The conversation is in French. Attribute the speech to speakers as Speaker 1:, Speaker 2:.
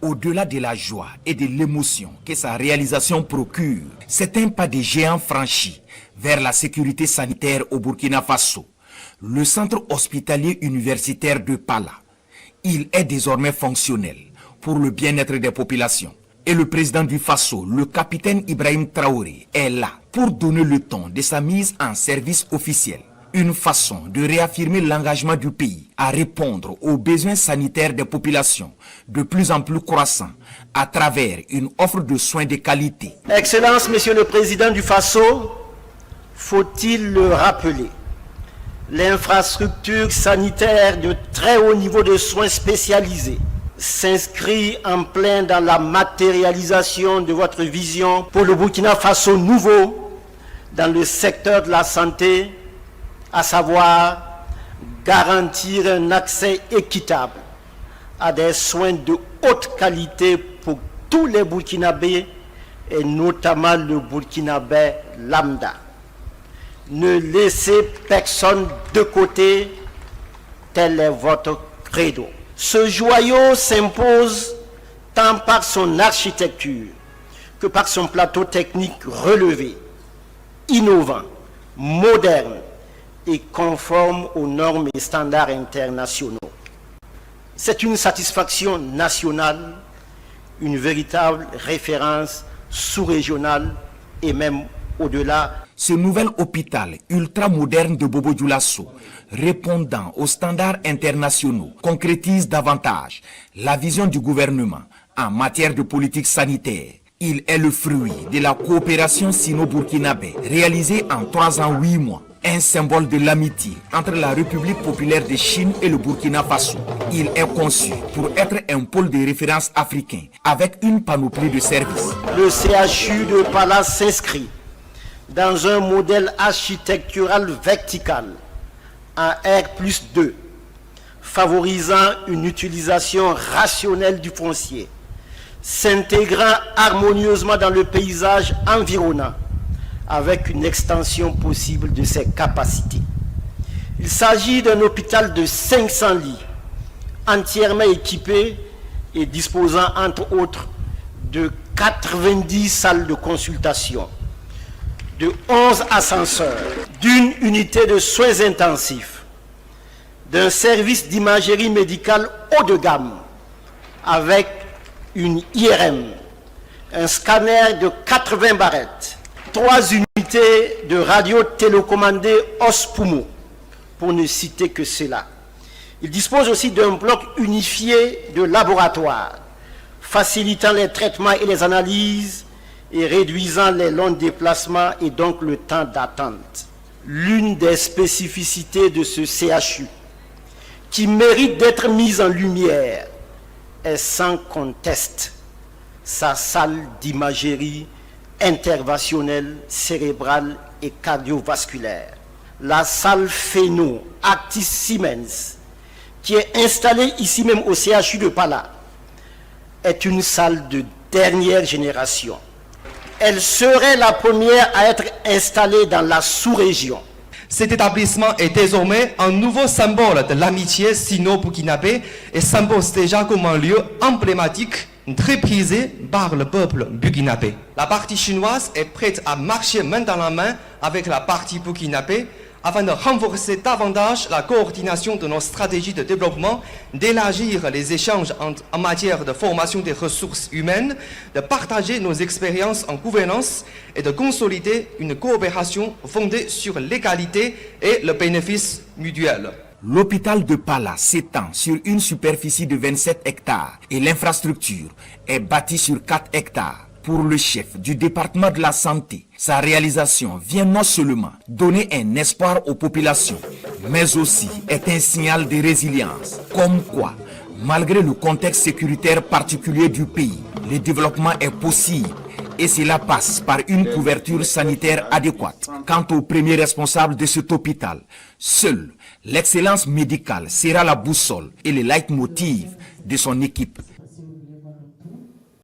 Speaker 1: Au-delà de la joie et de l'émotion que sa réalisation procure, c'est un pas de géant franchi vers la sécurité sanitaire au Burkina Faso. Le centre hospitalier universitaire de Pala, il est désormais fonctionnel pour le bien-être des populations. Et le président du Faso, le capitaine Ibrahim Traoré, est là pour donner le ton de sa mise en service officiel. Une façon de réaffirmer l'engagement du pays à répondre aux besoins sanitaires des populations de plus en plus croissants à travers une offre de soins de qualité.
Speaker 2: Excellence, Monsieur le Président du Faso, faut-il le rappeler, l'infrastructure sanitaire de très haut niveau de soins spécialisés s'inscrit en plein dans la matérialisation de votre vision pour le Burkina Faso nouveau dans le secteur de la santé, à savoir garantir un accès équitable à des soins de haute qualité pour tous les Burkinabés et notamment le Burkinabé lambda. Ne laissez personne de côté, tel est votre credo. Ce joyau s'impose tant par son architecture que par son plateau technique relevé, innovant, moderne et conforme aux normes et standards internationaux. C'est une satisfaction nationale, une véritable référence sous-régionale et même au-delà.
Speaker 1: Ce nouvel hôpital ultra-moderne de Bobo Dioulasso, répondant aux standards internationaux, concrétise davantage la vision du gouvernement en matière de politique sanitaire. Il est le fruit de la coopération sino-burkinabé réalisée en 3 ans 8 mois. Un symbole de l'amitié entre la République populaire de Chine et le Burkina Faso. Il est conçu pour être un pôle de référence africain avec une panoplie de services.
Speaker 2: Le CHU de Pala s'inscrit dans un modèle architectural vertical en R+2, favorisant une utilisation rationnelle du foncier, s'intégrant harmonieusement dans le paysage environnant, avec une extension possible de ses capacités. Il s'agit d'un hôpital de 500 lits, entièrement équipé et disposant entre autres de 90 salles de consultation, de 11 ascenseurs, d'une unité de soins intensifs, d'un service d'imagerie médicale haut de gamme, avec une IRM, un scanner de 80 barrettes, 3 unités de radio télécommandées OSPUMO, pour ne citer que cela. Il dispose aussi d'un bloc unifié de laboratoire, facilitant les traitements et les analyses et réduisant les longs déplacements et donc le temps d'attente. L'une des spécificités de ce CHU, qui mérite d'être mise en lumière, est sans conteste sa salle d'imagerie interventionnelle, cérébrale et cardiovasculaire. La salle Phéno Actis Siemens, qui est installée ici même au CHU de Pala, est une salle de dernière génération. Elle serait la première à être installée dans la sous-région.
Speaker 3: Cet établissement est désormais un nouveau symbole de l'amitié sino-burkinabé et s'impose déjà comme un lieu emblématique très prisé par le peuple burkinabé. La partie chinoise est prête à marcher main dans la main avec la partie burkinabé afin de renforcer davantage la coordination de nos stratégies de développement, d'élargir les échanges en matière de formation des ressources humaines, de partager nos expériences en gouvernance et de consolider une coopération fondée sur l'égalité et le bénéfice mutuel.
Speaker 1: L'hôpital de Pala s'étend sur une superficie de 27 hectares et l'infrastructure est bâtie sur 4 hectares. Pour le chef du département de la santé, sa réalisation vient non seulement donner un espoir aux populations, mais aussi est un signal de résilience. Comme quoi, malgré le contexte sécuritaire particulier du pays, le développement est possible et cela passe par une couverture sanitaire adéquate. Quant au premier responsable de cet hôpital, seule l'excellence médicale sera la boussole et le leitmotiv de son équipe.